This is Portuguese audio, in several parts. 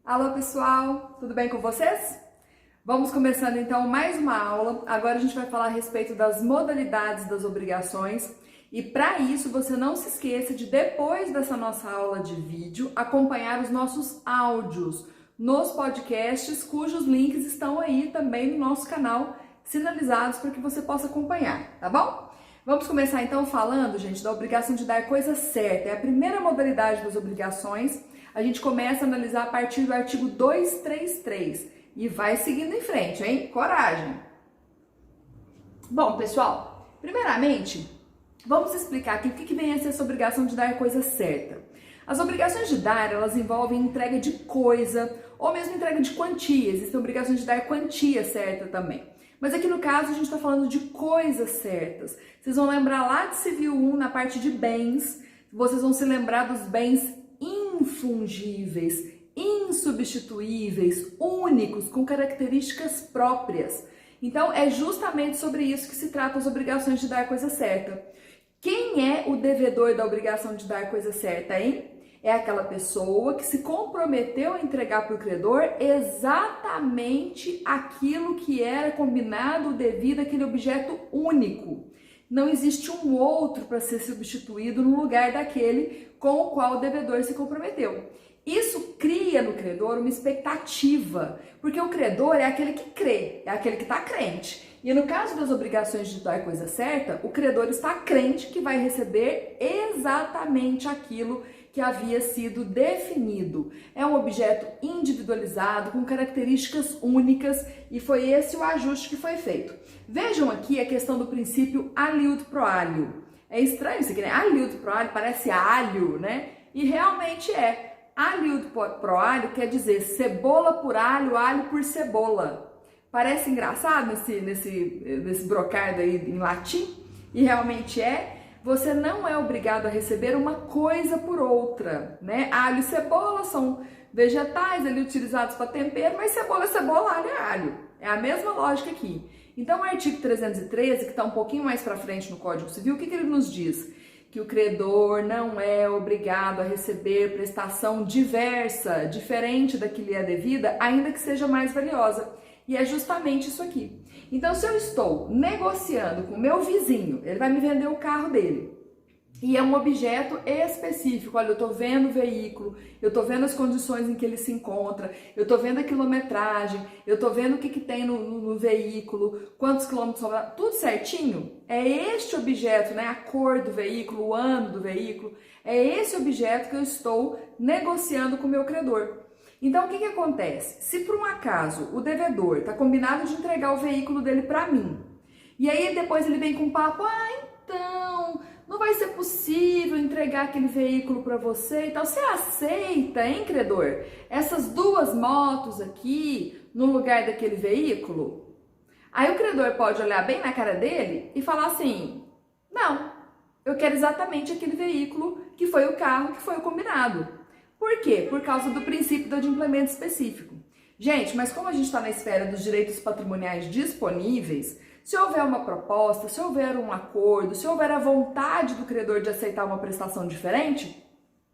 Alô pessoal, tudo bem com vocês? Vamos começando então mais uma aula. Agora a gente vai falar a respeito das modalidades das obrigações e para isso você não se esqueça de depois dessa nossa aula de vídeo acompanhar os nossos áudios nos podcasts cujos links estão aí também no nosso canal sinalizados para que você possa acompanhar, tá bom? Vamos começar então falando, gente, da obrigação de dar coisa certa. É a primeira modalidade das obrigações. A gente começa a analisar a partir do artigo 233 e vai seguindo em frente, hein? Coragem! Bom, pessoal, primeiramente, vamos explicar aqui o que vem a ser essa obrigação de dar coisa certa. As obrigações de dar, elas envolvem entrega de coisa ou mesmo entrega de quantia. Existem obrigações de dar quantia certa também. Mas aqui no caso a gente está falando de coisas certas. Vocês vão lembrar lá de Civil 1, na parte de bens, vocês vão se lembrar dos bens infungíveis, insubstituíveis, únicos, com características próprias. Então, é justamente sobre isso que se trata as obrigações de dar coisa certa. Quem é o devedor da obrigação de dar coisa certa, hein? É aquela pessoa que se comprometeu a entregar para o credor exatamente aquilo que era combinado devido àquele objeto único. Não existe um outro para ser substituído no lugar daquele com o qual o devedor se comprometeu. Isso cria no credor uma expectativa, porque o credor é aquele que crê, é aquele que está crente. E no caso das obrigações de dar coisa certa, o credor está crente que vai receber exatamente aquilo que havia sido definido. É um objeto individualizado, com características únicas, e foi esse o ajuste que foi feito. Vejam aqui a questão do princípio aliud pro alio. É estranho isso aqui, né? Aliud pro alio parece alho, né? E realmente é. Aliud pro alio quer dizer cebola por alho, alho por cebola. Parece engraçado nesse brocardo aí em latim, e realmente é. Você não é obrigado a receber uma coisa por outra, né? Alho e cebola são vegetais ali utilizados para tempero, mas cebola é cebola, alho é alho. É a mesma lógica aqui. Então, o artigo 313, que está um pouquinho mais para frente no Código Civil, o que ele nos diz? Que o credor não é obrigado a receber prestação diversa, diferente da que lhe é devida, ainda que seja mais valiosa. E é justamente isso aqui. Então, se eu estou negociando com o meu vizinho, ele vai me vender o carro dele, e é um objeto específico, olha, eu estou vendo o veículo, eu estou vendo as condições em que ele se encontra, eu estou vendo a quilometragem, eu estou vendo o que tem no veículo, quantos quilômetros sobra, tudo certinho. É este objeto, né, a cor do veículo, o ano do veículo, é esse objeto que eu estou negociando com o meu credor. Então, o que acontece? Se por um acaso o devedor está combinado de entregar o veículo dele para mim, e aí depois ele vem com um papo, então, não vai ser possível entregar aquele veículo para você, então você aceita, hein, credor? Essas duas motos aqui no lugar daquele veículo? Aí o credor pode olhar bem na cara dele e falar assim, não, eu quero exatamente aquele veículo que foi o carro que foi o combinado. Por quê? Por causa do princípio do adimplemento específico. Gente, mas como a gente está na esfera dos direitos patrimoniais disponíveis, se houver uma proposta, se houver um acordo, se houver a vontade do credor de aceitar uma prestação diferente,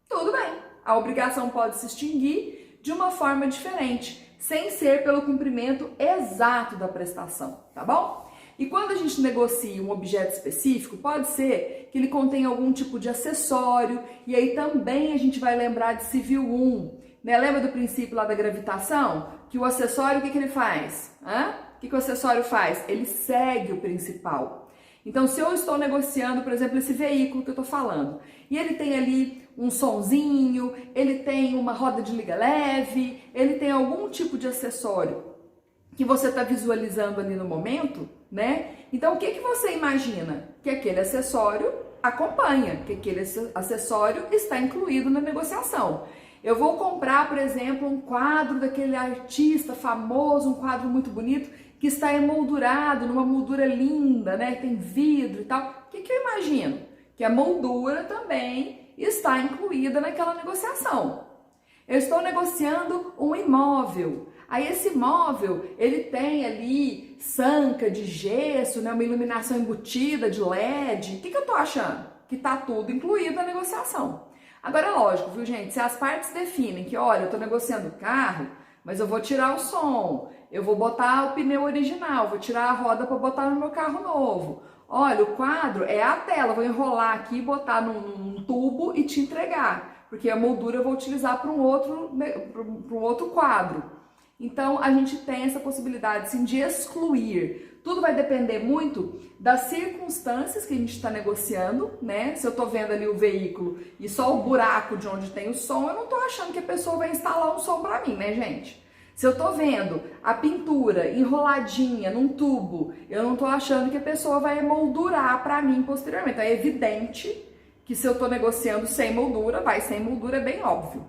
tudo bem. A obrigação pode se extinguir de uma forma diferente, sem ser pelo cumprimento exato da prestação, tá bom? E quando a gente negocia um objeto específico, pode ser que ele contenha algum tipo de acessório, e aí também a gente vai lembrar de Civil 1, né? Lembra do princípio lá da gravitação? Que o acessório, o que ele faz? O que o acessório faz? Ele segue o principal. Então, se eu estou negociando, por exemplo, esse veículo que eu estou falando, e ele tem ali um sonzinho, ele tem uma roda de liga leve, ele tem algum tipo de acessório que você está visualizando ali no momento, né? Então, o que você imagina? Que aquele acessório acompanha, que aquele acessório está incluído na negociação. Eu vou comprar, por exemplo, um quadro daquele artista famoso, um quadro muito bonito, que está emoldurado, numa moldura linda, né? Tem vidro e tal. O que eu imagino? Que a moldura também está incluída naquela negociação. Eu estou negociando um imóvel. Aí esse imóvel, ele tem ali sanca de gesso, né, uma iluminação embutida de LED. O que eu tô achando? Que tá tudo incluído na negociação. Agora, é lógico, viu, gente? Se as partes definem que, olha, eu tô negociando o carro, mas eu vou tirar o som, eu vou botar o pneu original, vou tirar a roda para botar no meu carro novo. Olha, o quadro é a tela, vou enrolar aqui, botar num tubo e te entregar, porque a moldura eu vou utilizar para um outro quadro. Então, a gente tem essa possibilidade, sim, de excluir. Tudo vai depender muito das circunstâncias que a gente está negociando, né? Se eu estou vendo ali o veículo e só o buraco de onde tem o som, eu não estou achando que a pessoa vai instalar um som para mim, né, gente? Se eu estou vendo a pintura enroladinha num tubo, eu não estou achando que a pessoa vai emoldurar para mim posteriormente. Então, é evidente que se eu estou negociando sem moldura, vai sem moldura, é bem óbvio.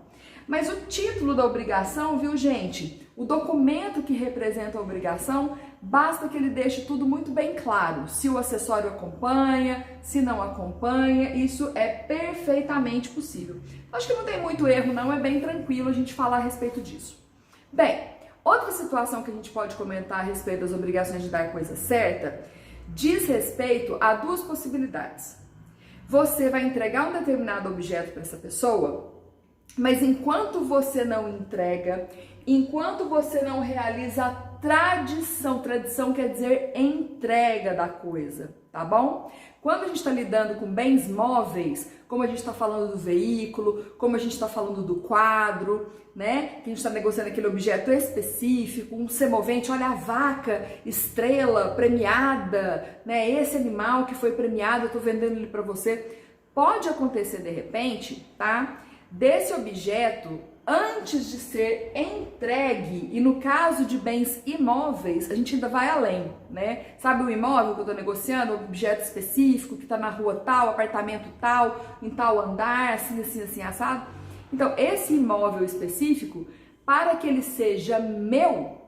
Mas o título da obrigação, viu, gente? O documento que representa a obrigação, basta que ele deixe tudo muito bem claro. Se o acessório acompanha, se não acompanha, isso é perfeitamente possível. Acho que não tem muito erro, não, é bem tranquilo a gente falar a respeito disso. Bem, outra situação que a gente pode comentar a respeito das obrigações de dar coisa certa, diz respeito a duas possibilidades. Você vai entregar um determinado objeto para essa pessoa, mas enquanto você não entrega, enquanto você não realiza a tradição quer dizer entrega da coisa, tá bom? Quando a gente está lidando com bens móveis, como a gente está falando do veículo, como a gente está falando do quadro, né? Que a gente está negociando aquele objeto específico, um semovente, olha a vaca, estrela, premiada, né? Esse animal que foi premiado, eu estou vendendo ele para você. Pode acontecer de repente, tá? Desse objeto, antes de ser entregue, e no caso de bens imóveis, a gente ainda vai além, né? Sabe o imóvel que eu tô negociando, um objeto específico, que tá na rua tal, apartamento tal, em tal andar, assim, assado? Então, esse imóvel específico, para que ele seja meu,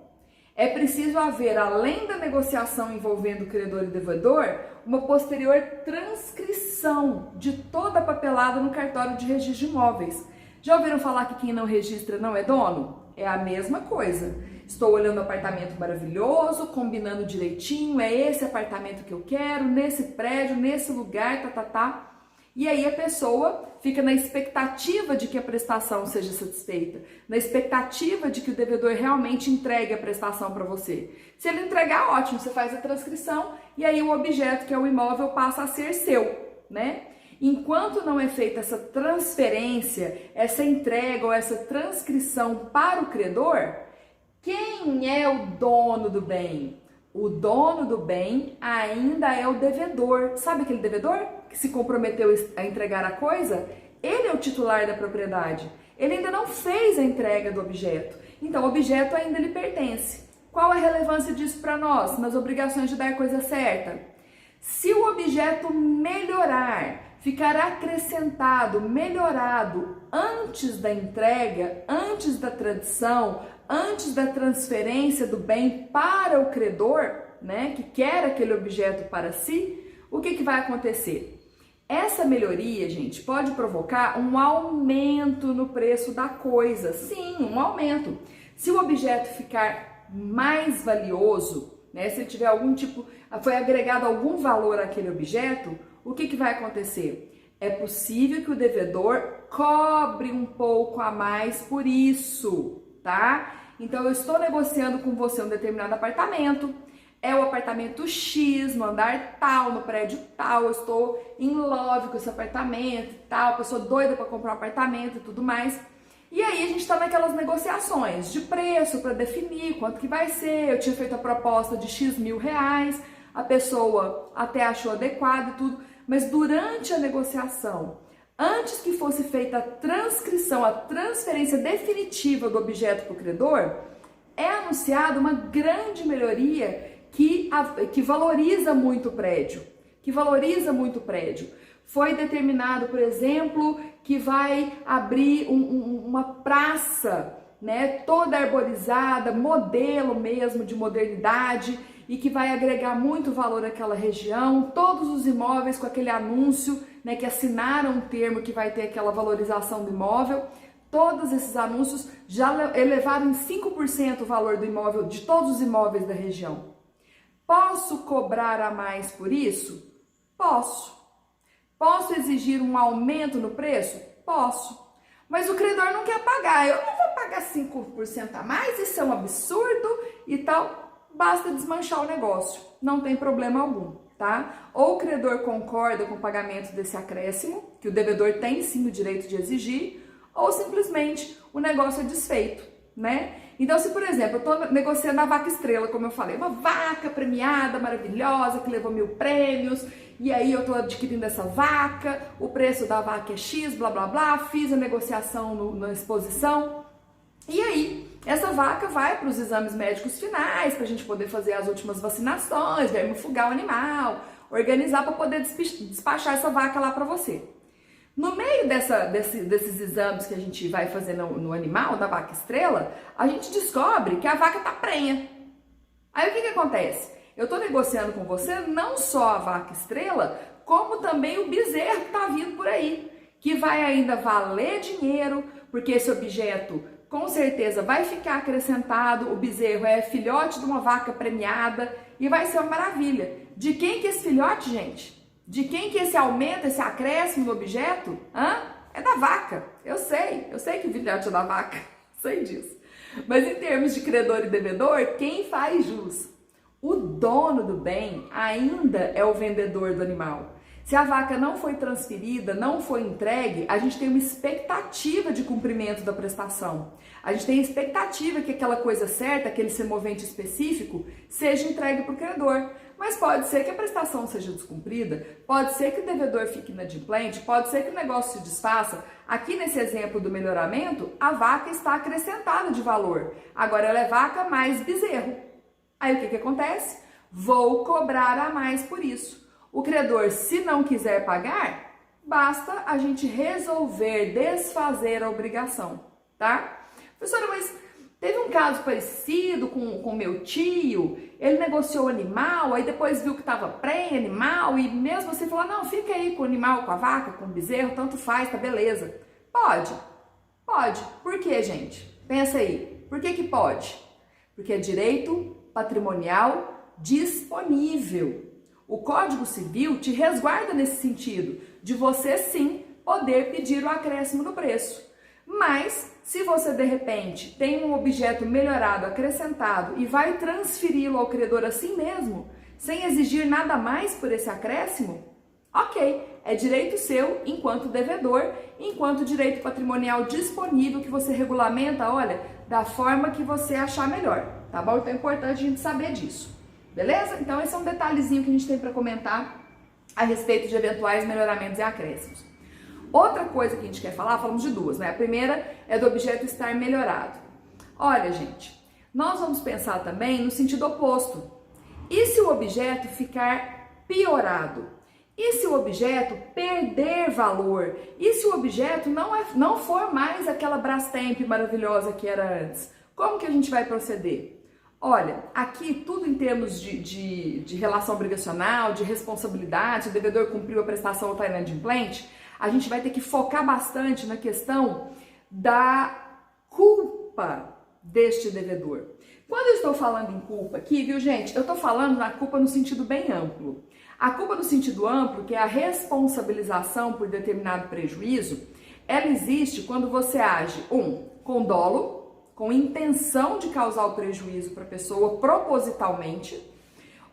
é preciso haver, além da negociação envolvendo credor e devedor, uma posterior transcrição de toda a papelada no cartório de registro de imóveis. Já ouviram falar que quem não registra não é dono? É a mesma coisa. Estou olhando um apartamento maravilhoso, combinando direitinho, é esse apartamento que eu quero, nesse prédio, nesse lugar, tá. E aí a pessoa fica na expectativa de que a prestação seja satisfeita, na expectativa de que o devedor realmente entregue a prestação para você. Se ele entregar, ótimo, você faz a transcrição e aí o objeto, que é o imóvel, passa a ser seu, né? Enquanto não é feita essa transferência, essa entrega ou essa transcrição para o credor, quem é o dono do bem? O dono do bem ainda é o devedor. Sabe aquele devedor que se comprometeu a entregar a coisa? Ele é o titular da propriedade. Ele ainda não fez a entrega do objeto. Então, o objeto ainda lhe pertence. Qual a relevância disso para nós, nas obrigações de dar coisa certa? Se o objeto melhorar, ficar acrescentado, melhorado antes da entrega, antes da tradição, antes da transferência do bem para o credor, né, que quer aquele objeto para si, o que vai acontecer? Essa melhoria, gente, pode provocar um aumento no preço da coisa. Sim, um aumento. Se o objeto ficar mais valioso, né, se ele tiver algum tipo, foi agregado algum valor àquele objeto, o que vai acontecer? É possível que o devedor cobre um pouco a mais por isso, tá? Então, eu estou negociando com você um determinado apartamento, é o apartamento X, no andar tal, no prédio tal, eu estou in love com esse apartamento e tal, a pessoa doida para comprar um apartamento e tudo mais. E aí a gente está naquelas negociações de preço para definir quanto que vai ser. Eu tinha feito a proposta de X mil reais, a pessoa até achou adequado e tudo, mas durante a negociação, antes que fosse feita a transcrição, a transferência definitiva do objeto para o credor, é anunciada uma grande melhoria que valoriza muito o prédio, Foi determinado, por exemplo, que vai abrir uma praça, né, toda arborizada, modelo mesmo de modernidade, e que vai agregar muito valor àquela região. Todos os imóveis com aquele anúncio, né, que assinaram um termo que vai ter aquela valorização do imóvel, todos esses anúncios já elevaram em 5% o valor do imóvel, de todos os imóveis da região. Posso cobrar a mais por isso? Posso. Posso exigir um aumento no preço? Posso. Mas o credor não quer pagar. Eu não vou pagar 5% a mais, isso é um absurdo e tal. Basta desmanchar o negócio. Não tem problema algum, tá? Ou o credor concorda com o pagamento desse acréscimo, que o devedor tem sim o direito de exigir, ou simplesmente o negócio é desfeito, né? Então, se por exemplo, eu estou negociando a vaca estrela, como eu falei, uma vaca premiada, maravilhosa, que levou 1000 prêmios, e aí eu estou adquirindo essa vaca, o preço da vaca é X, blá blá blá, fiz a negociação na exposição, e aí essa vaca vai para os exames médicos finais, para a gente poder fazer as últimas vacinações, vermifugar o animal, organizar para poder despachar essa vaca lá para você. No meio desses exames que a gente vai fazer no animal, da vaca estrela, a gente descobre que a vaca tá prenha. Aí o que acontece? Eu tô negociando com você não só a vaca estrela, como também o bezerro que tá vindo por aí, que vai ainda valer dinheiro, porque esse objeto com certeza vai ficar acrescentado, o bezerro é filhote de uma vaca premiada e vai ser uma maravilha. De quem que é esse filhote, gente? De quem que esse aumento, esse acréscimo no objeto? É da vaca. Eu sei que o filhote é da vaca, sei disso. Mas em termos de credor e devedor, quem faz jus? O dono do bem ainda é o vendedor do animal. Se a vaca não foi transferida, não foi entregue, a gente tem uma expectativa de cumprimento da prestação. A gente tem a expectativa que aquela coisa certa, aquele semovente específico, seja entregue para o credor. Mas pode ser que a prestação seja descumprida, pode ser que o devedor fique inadimplente, pode ser que o negócio se desfaça. Aqui nesse exemplo do melhoramento, a vaca está acrescentada de valor. Agora ela é vaca mais bezerro. Aí o que acontece? Vou cobrar a mais por isso. O credor, se não quiser pagar, basta a gente resolver desfazer a obrigação, tá? Professora, mas teve um caso parecido com meu tio, ele negociou o animal, aí depois viu que estava pré-animal e mesmo assim falou, não, fica aí com o animal, com a vaca, com o bezerro, tanto faz, tá beleza. Pode. Por que, gente? Pensa aí, por que pode? Porque é direito patrimonial disponível. O Código Civil te resguarda nesse sentido, de você sim poder pedir o acréscimo do preço. Mas, se você de repente tem um objeto melhorado, acrescentado e vai transferi-lo ao credor assim mesmo, sem exigir nada mais por esse acréscimo, ok, é direito seu enquanto devedor, enquanto direito patrimonial disponível que você regulamenta, olha, da forma que você achar melhor, tá bom? Então é importante a gente saber disso. Beleza? Então esse é um detalhezinho que a gente tem para comentar a respeito de eventuais melhoramentos e acréscimos. Outra coisa que a gente quer falar, falamos de duas, né? A primeira é do objeto estar melhorado. Olha, gente, nós vamos pensar também no sentido oposto. E se o objeto ficar piorado? E se o objeto perder valor? E se o objeto não for mais aquela Brastemp maravilhosa que era antes? Como que a gente vai proceder? Olha, aqui tudo em termos de relação obrigacional, de responsabilidade, se o devedor cumpriu a prestação ou está inadimplente, a gente vai ter que focar bastante na questão da culpa deste devedor. Quando eu estou falando em culpa aqui, viu gente, eu estou falando na culpa no sentido bem amplo. A culpa no sentido amplo, que é a responsabilização por determinado prejuízo, ela existe quando você age, com dolo, com intenção de causar o prejuízo para a pessoa propositalmente,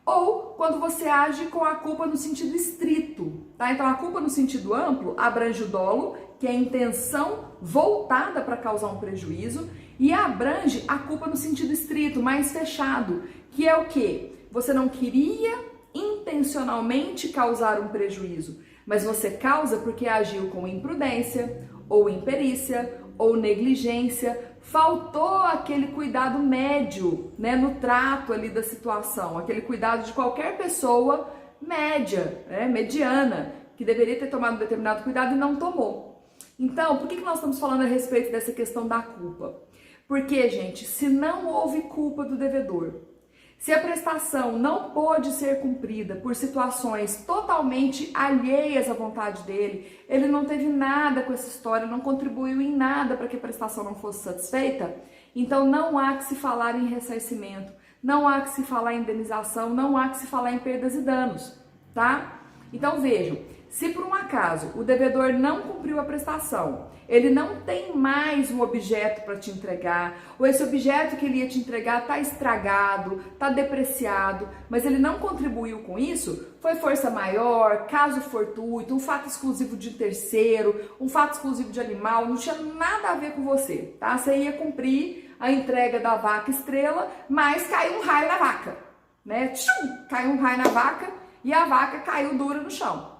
ou quando você age com a culpa no sentido estrito, tá? Então a culpa no sentido amplo abrange o dolo, que é a intenção voltada para causar um prejuízo, e abrange a culpa no sentido estrito, mais fechado, que é o quê? Você não queria intencionalmente causar um prejuízo, mas você causa porque agiu com imprudência, ou imperícia, ou negligência, faltou aquele cuidado médio, né, no trato ali da situação, aquele cuidado de qualquer pessoa média, né, mediana, que deveria ter tomado um determinado cuidado e não tomou. Então, por que nós estamos falando a respeito dessa questão da culpa? Porque, gente, se não houve culpa do devedor, se a prestação não pôde ser cumprida por situações totalmente alheias à vontade dele, ele não teve nada com essa história, não contribuiu em nada para que a prestação não fosse satisfeita, então não há que se falar em ressarcimento, não há que se falar em indenização, não há que se falar em perdas e danos, tá? Então vejam, Se por um acaso o devedor não cumpriu a prestação, ele não tem mais um objeto para te entregar, ou esse objeto que ele ia te entregar está estragado, está depreciado, mas ele não contribuiu com isso, foi força maior, caso fortuito, um fato exclusivo de terceiro, um fato exclusivo de animal, não tinha nada a ver com você, tá? Você ia cumprir a entrega da vaca estrela, mas caiu um raio na vaca, né? Tchum, caiu um raio na vaca e a vaca caiu dura no chão.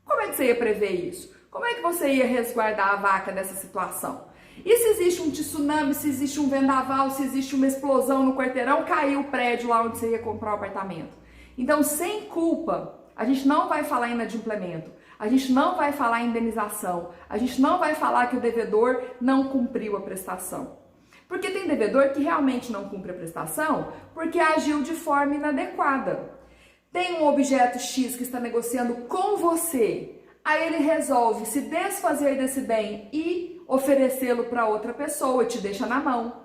Como é que você ia prever isso? Como é que você ia resguardar a vaca dessa situação? E se existe um tsunami, se existe um vendaval, se existe uma explosão no quarteirão, caiu o prédio lá onde você ia comprar o apartamento? Então, sem culpa, a gente não vai falar em inadimplemento, a gente não vai falar em indenização, a gente não vai falar que o devedor não cumpriu a prestação. Porque tem devedor que realmente não cumpre a prestação porque agiu de forma inadequada. Tem um objeto X que está negociando com você, aí ele resolve se desfazer desse bem e oferecê-lo para outra pessoa e te deixa na mão.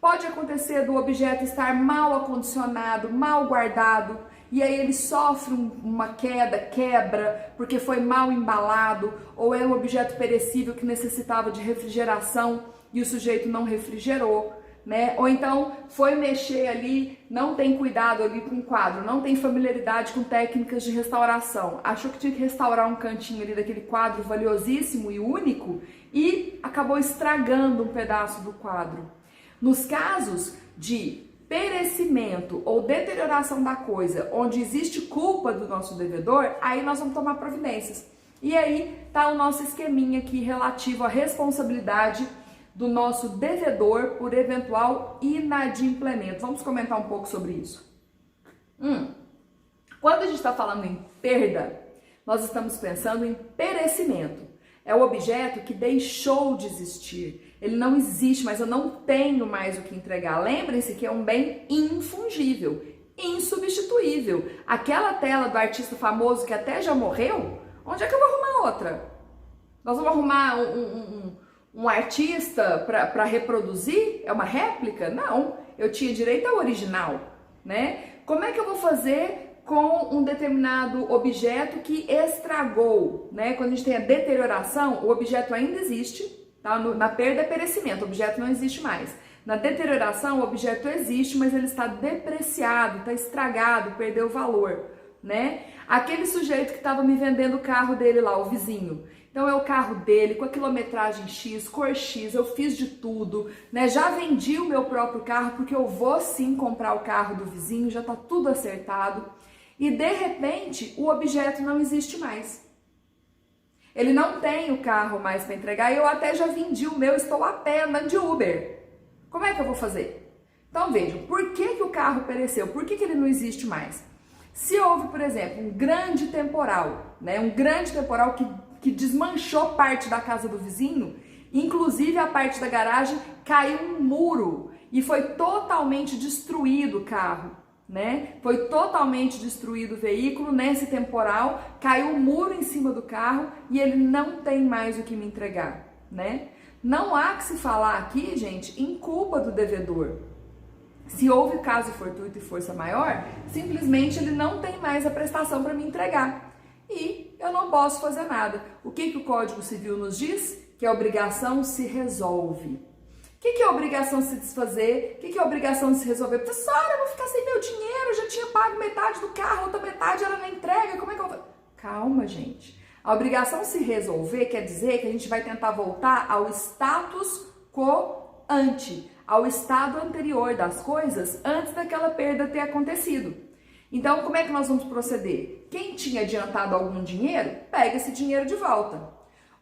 Pode acontecer do objeto estar mal acondicionado, mal guardado, e aí ele sofre uma quebra, porque foi mal embalado, ou é um objeto perecível que necessitava de refrigeração e o sujeito não refrigerou. Né? Ou então foi mexer ali, não tem cuidado ali com o quadro, não tem familiaridade com técnicas de restauração, achou que tinha que restaurar um cantinho ali daquele quadro valiosíssimo e único e acabou estragando um pedaço do quadro. Nos casos de perecimento ou deterioração da coisa, onde existe culpa do nosso devedor, aí nós vamos tomar providências. E aí tá o nosso esqueminha aqui relativo à responsabilidade do nosso devedor por eventual inadimplemento. Vamos comentar um pouco sobre isso. Quando a gente está falando em perda, nós estamos pensando em perecimento. É o objeto que deixou de existir. Ele não existe, mas eu não tenho mais o que entregar. Lembrem-se que é um bem infungível, insubstituível. Aquela tela do artista famoso que até já morreu, onde é que eu vou arrumar outra? Nós vamos arrumar um artista para reproduzir? É uma réplica? Não, eu tinha direito ao original, né? Como é que eu vou fazer com um determinado objeto que estragou, né? Quando a gente tem a deterioração, o objeto ainda existe, tá? Na perda é perecimento, o objeto não existe mais. Na deterioração, o objeto existe, mas ele está depreciado, está estragado, perdeu o valor, né? Aquele sujeito que estava me vendendo o carro dele lá, o vizinho. Então é o carro dele, com a quilometragem X, cor X, eu fiz de tudo, né? Já vendi o meu próprio carro, porque eu vou sim comprar o carro do vizinho, já tá tudo acertado. E de repente, o objeto não existe mais. Ele não tem o carro mais para entregar, e eu até já vendi o meu, estou a pé andando de Uber. Como é que eu vou fazer? Então vejam, por que o carro pereceu? Por que ele não existe mais? Se houve, por exemplo, um grande temporal, né? Um grande temporal que desmanchou parte da casa do vizinho, inclusive a parte da garagem, caiu um muro e foi totalmente destruído o carro, né? Foi totalmente destruído o veículo nesse temporal, caiu um muro em cima do carro e ele não tem mais o que me entregar, né? Não há que se falar aqui, gente, em culpa do devedor. Se houve caso fortuito e força maior, simplesmente ele não tem mais a prestação para me entregar. E eu não posso fazer nada. O que o Código Civil nos diz? Que a obrigação se resolve. O que é obrigação se desfazer? O que é obrigação se resolver? Professora, eu vou ficar sem meu dinheiro, eu já tinha pago metade do carro, outra metade era na entrega, como é que eu vou? Calma, gente. A obrigação se resolver quer dizer que a gente vai tentar voltar ao status quo ante, ao estado anterior das coisas antes daquela perda ter acontecido. Então, como é que nós vamos proceder? Quem tinha adiantado algum dinheiro, pega esse dinheiro de volta.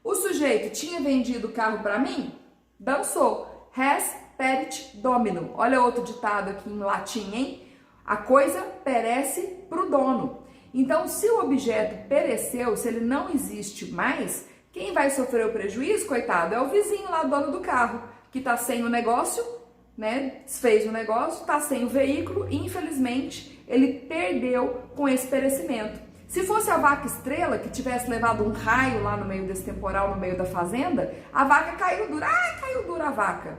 O sujeito tinha vendido o carro para mim? Dançou. Res perit domino. Olha outro ditado aqui em latim, hein? A coisa perece para o dono. Então, se o objeto pereceu, se ele não existe mais, quem vai sofrer o prejuízo, coitado, é o vizinho lá, dono do carro, que está sem o negócio, né? Desfez o negócio, está sem o veículo e, infelizmente, ele perdeu com esse perecimento. Se fosse a vaca estrela que tivesse levado um raio lá no meio desse temporal, no meio da fazenda, a vaca caiu dura. Ai, caiu dura a vaca.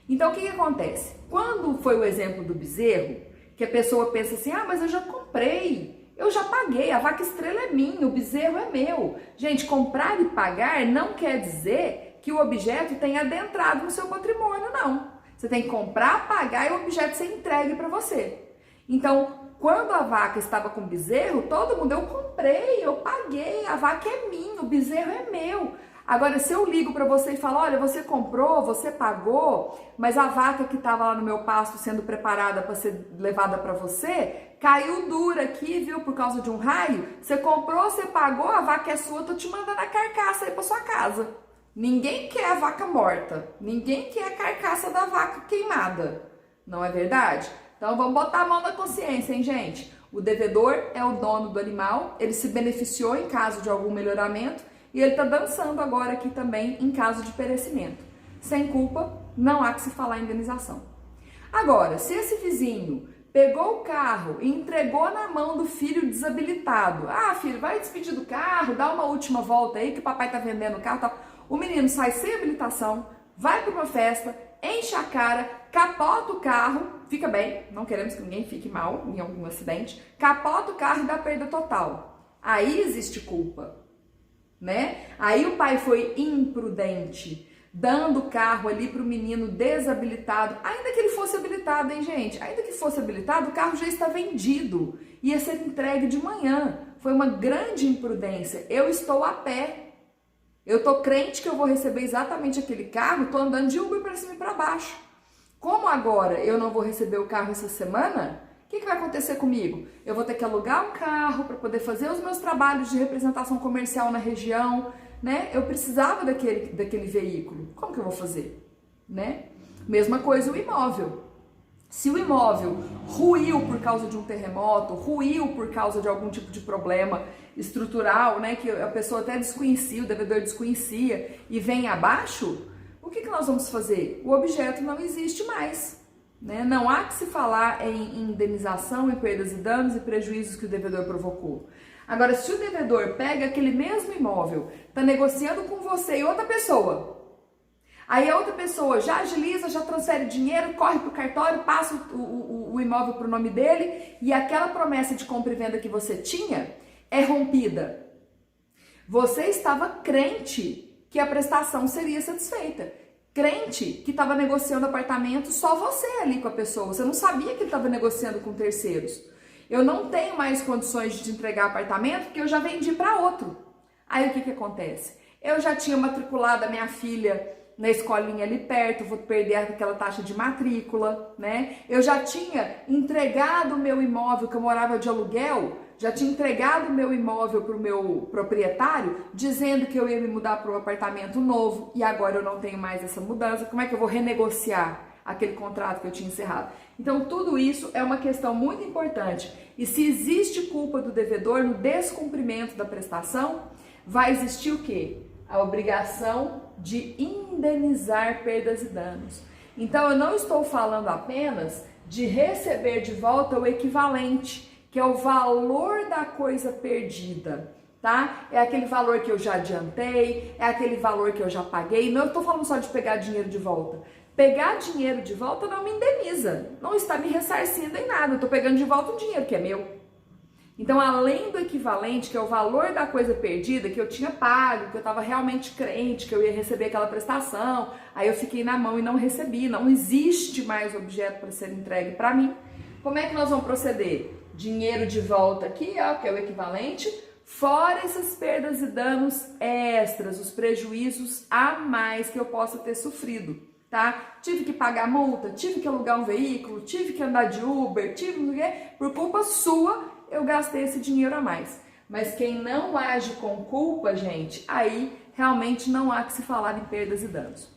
Então, o que acontece? Quando foi o exemplo do bezerro, que a pessoa pensa assim, ah, mas eu já comprei, Eu já paguei, a vaca estrela é minha, o bezerro é meu. Gente, comprar e pagar não quer dizer que o objeto tenha adentrado no seu patrimônio, não. Você tem que comprar, pagar e o objeto ser entregue para você. Então, quando a vaca estava com o bezerro, todo mundo, eu comprei, eu paguei, a vaca é minha, o bezerro é meu. Agora, se eu ligo para você e falo, olha, você comprou, você pagou, mas a vaca que estava lá no meu pasto sendo preparada para ser levada para você, caiu dura aqui, viu, por causa de um raio, você comprou, você pagou, a vaca é sua, eu tô te mandando a carcaça aí para sua casa. Ninguém quer a vaca morta, ninguém quer a carcaça da vaca queimada, não é verdade? Então vamos botar a mão na consciência, hein, gente? O devedor é o dono do animal, ele se beneficiou em caso de algum melhoramento e ele está dançando agora aqui também em caso de perecimento. Sem culpa, não há que se falar em indenização. Agora, se esse vizinho pegou o carro e entregou na mão do filho desabilitado, ah, filho, vai despedir do carro, dá uma última volta aí que o papai tá vendendo o carro e tal. O menino sai sem habilitação, vai para uma festa, enche a cara, capota o carro, fica bem, não queremos que ninguém fique mal em algum acidente, capota o carro e dá perda total. Aí existe culpa, né? Aí o pai foi imprudente, dando o carro ali para o menino desabilitado, ainda que ele fosse habilitado, hein, gente? Ainda que fosse habilitado, o carro já está vendido, ia ser entregue de manhã. Foi uma grande imprudência. Eu estou a pé. Eu tô crente que eu vou receber exatamente aquele carro, tô andando de Uber para cima e para baixo. Como agora eu não vou receber o carro essa semana, o que vai acontecer comigo? Eu vou ter que alugar um carro para poder fazer os meus trabalhos de representação comercial na região, né? Eu precisava daquele veículo. Como que eu vou fazer? Né? Mesma coisa o imóvel. Se o imóvel ruiu por causa de um terremoto, ruiu por causa de algum tipo de problema estrutural, né, que a pessoa até desconhecia, o devedor desconhecia e vem abaixo, o que nós vamos fazer? O objeto não existe mais, né? Não há que se falar em indenização, em perdas e danos e prejuízos que o devedor provocou. Agora, se o devedor pega aquele mesmo imóvel, está negociando com você e outra pessoa, aí a outra pessoa já agiliza, já transfere dinheiro, corre para o cartório, passa o imóvel para o nome dele e aquela promessa de compra e venda que você tinha é rompida. Você estava crente que a prestação seria satisfeita. Crente que estava negociando apartamento só você ali com a pessoa. Você não sabia que ele estava negociando com terceiros. Eu não tenho mais condições de te entregar apartamento porque eu já vendi para outro. Aí o que acontece? Eu já tinha matriculado a minha filha na escolinha ali perto, vou perder aquela taxa de matrícula, né? Eu já tinha entregado o meu imóvel, que eu morava de aluguel, já tinha entregado o meu imóvel para o meu proprietário, dizendo que eu ia me mudar para um apartamento novo e agora eu não tenho mais essa mudança. Como é que eu vou renegociar aquele contrato que eu tinha encerrado? Então, tudo isso é uma questão muito importante. E se existe culpa do devedor no descumprimento da prestação, vai existir o quê? A obrigação de indenizar perdas e danos. Então, eu não estou falando apenas de receber de volta o equivalente, que é o valor da coisa perdida, tá? É aquele valor que eu já adiantei, é aquele valor que eu já paguei. Não estou falando só de pegar dinheiro de volta. Pegar dinheiro de volta não me indeniza, não está me ressarcindo em nada. Eu estou pegando de volta um dinheiro que é meu. Então, além do equivalente, que é o valor da coisa perdida, que eu tinha pago, que eu estava realmente crente, que eu ia receber aquela prestação, aí eu fiquei na mão e não recebi, não existe mais objeto para ser entregue para mim. Como é que nós vamos proceder? Dinheiro de volta aqui, ó, que é o equivalente, fora essas perdas e danos extras, os prejuízos a mais que eu possa ter sofrido, tá? Tive que pagar multa, tive que alugar um veículo, tive que andar de Uber, por culpa sua, eu gastei esse dinheiro a mais. Mas quem não age com culpa, gente, aí realmente não há que se falar em perdas e danos.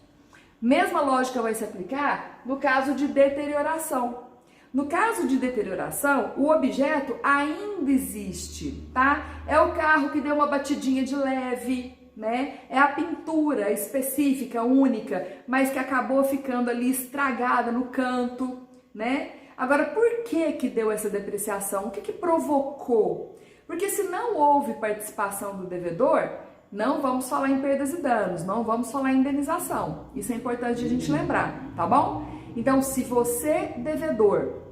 Mesma lógica vai se aplicar no caso de deterioração. No caso de deterioração, o objeto ainda existe, tá? É o carro que deu uma batidinha de leve, né? É a pintura específica, única, mas que acabou ficando ali estragada no canto, né? Agora, por que deu essa depreciação? O que provocou? Porque se não houve participação do devedor, não vamos falar em perdas e danos, não vamos falar em indenização. Isso é importante a gente lembrar, tá bom? Então, se você, devedor,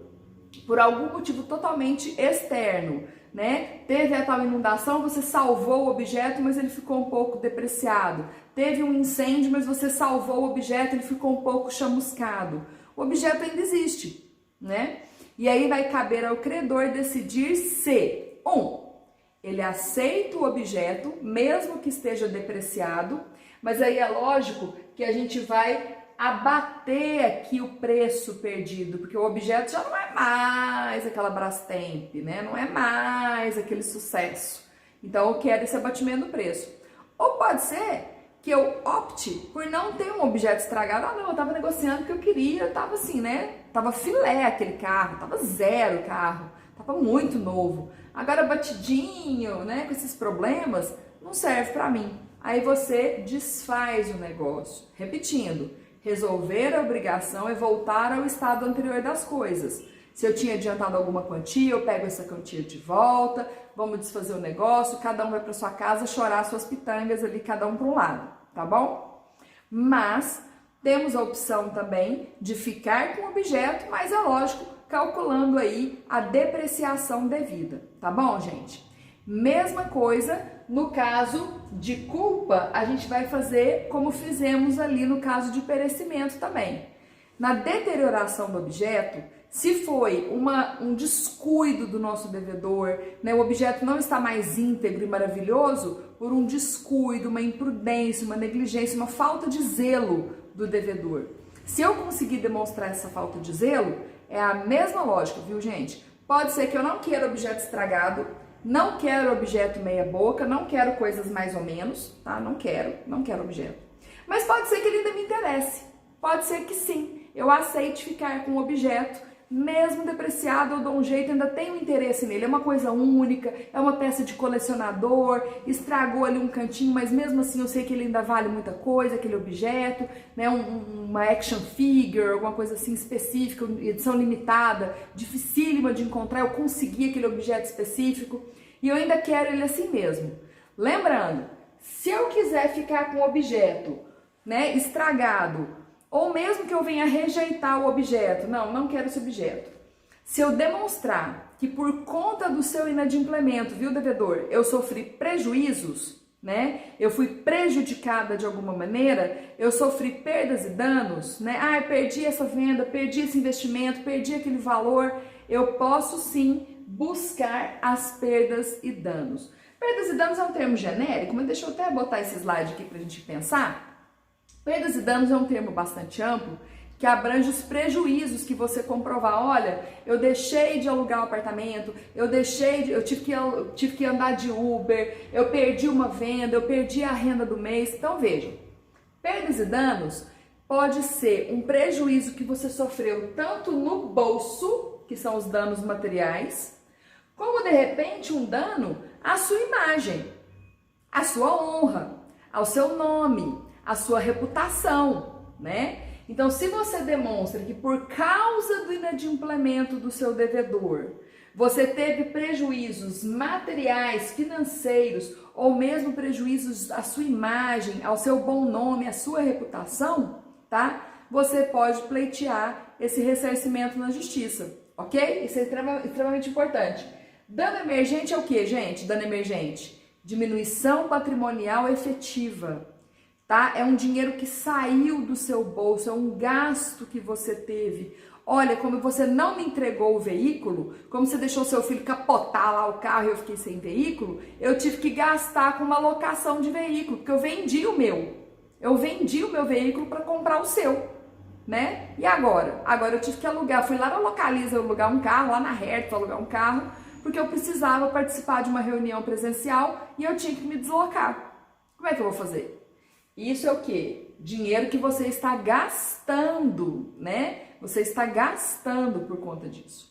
por algum motivo totalmente externo, né? Teve a tal inundação, você salvou o objeto, mas ele ficou um pouco depreciado. Teve um incêndio, mas você salvou o objeto, ele ficou um pouco chamuscado. O objeto ainda existe, né? E aí vai caber ao credor decidir se, ele aceita o objeto, mesmo que esteja depreciado, mas aí é lógico que a gente vai abater aqui o preço perdido, porque o objeto já não é mais aquela Brastemp, né? Não é mais aquele sucesso. Então eu quero esse abatimento do preço. Ou pode ser que eu opte por não ter um objeto estragado. Ah, não, eu tava negociando porque eu queria, tava assim, né? Tava filé aquele carro, tava zero o carro, tava muito novo. Agora batidinho, né, com esses problemas, não serve para mim. Aí você desfaz o negócio. Repetindo, resolver a obrigação é voltar ao estado anterior das coisas. Se eu tinha adiantado alguma quantia, eu pego essa quantia de volta, vamos desfazer o negócio, cada um vai para sua casa chorar suas pitangas ali, cada um para um lado, tá bom? Mas temos a opção também de ficar com o objeto, mas é lógico, calculando aí a depreciação devida, tá bom, gente? Mesma coisa no caso de culpa, a gente vai fazer como fizemos ali no caso de perecimento também. Na deterioração do objeto, se foi um descuido do nosso devedor, né, o objeto não está mais íntegro e maravilhoso por um descuido, uma imprudência, uma negligência, uma falta de zelo do devedor. Se eu conseguir demonstrar essa falta de zelo, é a mesma lógica, viu, gente? Pode ser que eu não queira objeto estragado, não quero objeto meia boca, não quero coisas mais ou menos, tá? Não quero objeto. Mas pode ser que ele ainda me interesse, pode ser que sim, eu aceite ficar com o objeto, mesmo depreciado, eu dou um jeito, ainda tenho interesse nele, é uma coisa única, é uma peça de colecionador, estragou ali um cantinho, mas mesmo assim eu sei que ele ainda vale muita coisa, aquele objeto, né, uma action figure, alguma coisa assim específica, edição limitada, dificílima de encontrar, eu consegui aquele objeto específico e eu ainda quero ele assim mesmo. Lembrando, se eu quiser ficar com o objeto, né, estragado, ou mesmo que eu venha rejeitar o objeto, não quero esse objeto. Se eu demonstrar que por conta do seu inadimplemento, viu, devedor, eu sofri prejuízos, né? Eu fui prejudicada de alguma maneira, eu sofri perdas e danos, né? Ah, eu perdi essa venda, perdi esse investimento, perdi aquele valor. Eu posso sim buscar as perdas e danos. Perdas e danos é um termo genérico, mas deixa eu até botar esse slide aqui pra gente pensar. Perdas e danos é um termo bastante amplo que abrange os prejuízos que você comprovar. Olha, eu deixei de alugar o apartamento, eu tive que andar de Uber, eu perdi uma venda, eu perdi a renda do mês. Então vejam, perdas e danos pode ser um prejuízo que você sofreu tanto no bolso, que são os danos materiais, como de repente um dano à sua imagem, à sua honra, ao seu nome, a sua reputação, né? Então, se você demonstra que por causa do inadimplemento do seu devedor, você teve prejuízos materiais, financeiros, ou mesmo prejuízos à sua imagem, ao seu bom nome, à sua reputação, tá? Você pode pleitear esse ressarcimento na justiça, ok? Isso é extremamente importante. Dano emergente é o que, gente? Dano emergente? Diminuição patrimonial efetiva. Tá? É um dinheiro que saiu do seu bolso, é um gasto que você teve. Olha, como você não me entregou o veículo, como você deixou seu filho capotar lá o carro e eu fiquei sem veículo, eu tive que gastar com uma locação de veículo, porque eu vendi o meu. Eu vendi o meu veículo para comprar o seu, né? E agora? Agora eu tive que alugar, fui lá na Localiza alugar um carro, lá na Hertz alugar um carro, porque eu precisava participar de uma reunião presencial e eu tinha que me deslocar. Como é que eu vou fazer? Isso é o quê? Dinheiro que você está gastando, né? Você está gastando por conta disso.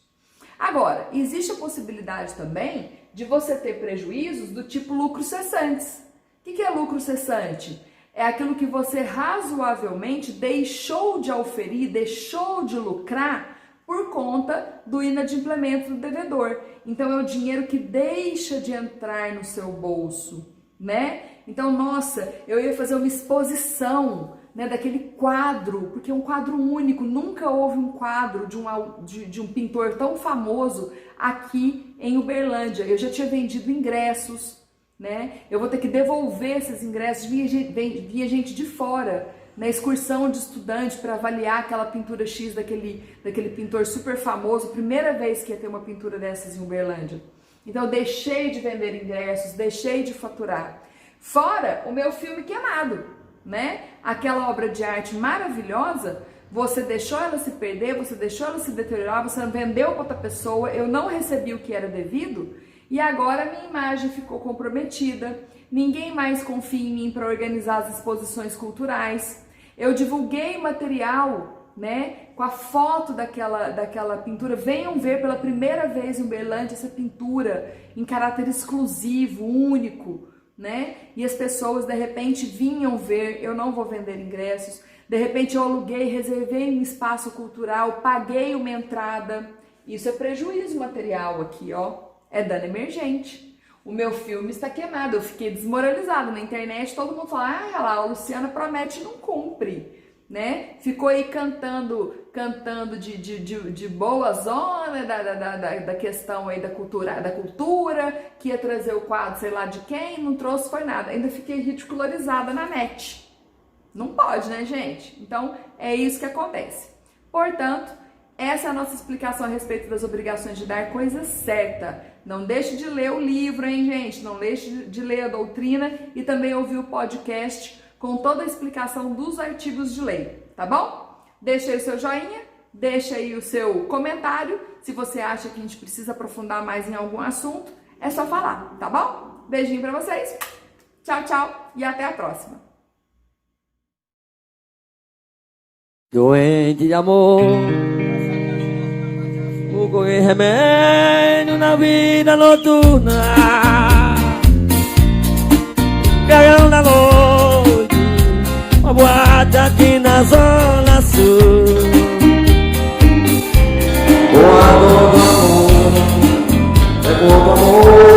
Agora, existe a possibilidade também de você ter prejuízos do tipo lucros cessantes. O que é lucro cessante? É aquilo que você razoavelmente deixou de auferir, deixou de lucrar por conta do inadimplemento do devedor. Então, é o dinheiro que deixa de entrar no seu bolso, né? Então, nossa, eu ia fazer uma exposição né, daquele quadro, porque é um quadro único, nunca houve um quadro de um pintor tão famoso aqui em Uberlândia. Eu já tinha vendido ingressos, né? Eu vou ter que devolver esses ingressos, via gente de fora, na excursão de estudante para avaliar aquela pintura X daquele pintor super famoso, primeira vez que ia ter uma pintura dessas em Uberlândia. Então eu deixei de vender ingressos, deixei de faturar. Fora o meu filme queimado, né? Aquela obra de arte maravilhosa, você deixou ela se perder, você deixou ela se deteriorar, você vendeu para outra pessoa, eu não recebi o que era devido e agora a minha imagem ficou comprometida, ninguém mais confia em mim para organizar as exposições culturais. Eu divulguei material, né, com a foto daquela pintura. Venham ver pela primeira vez em Uberlândia essa pintura em caráter exclusivo, único, né? E as pessoas de repente vinham ver. Eu não vou vender ingressos. De repente eu aluguei, reservei um espaço cultural, paguei uma entrada. Isso é prejuízo material aqui, ó. É dano emergente. O meu filme está queimado, eu fiquei desmoralizada na internet, todo mundo fala, ah, lá, a Luciana promete e não cumpre, né? Ficou aí cantando de boa zona da questão aí da cultura, que ia trazer o quadro, sei lá de quem, não trouxe foi nada, ainda fiquei ridicularizada na net. Não pode, né, gente? Então, é isso que acontece. Portanto, essa é a nossa explicação a respeito das obrigações de dar coisa certa. Não deixe de ler o livro, hein, gente? Não deixe de ler a doutrina e também ouvir o podcast com toda a explicação dos artigos de lei, tá bom? Deixa aí o seu joinha, deixa aí o seu comentário. Se você acha que a gente precisa aprofundar mais em algum assunto, é só falar, tá bom? Beijinho pra vocês, tchau, tchau e até a próxima. Doente de amor, o correr remédio na vida noturna, viajando na noite, uma boate aqui na zona sul. Com a dor do amor, é pouco amor.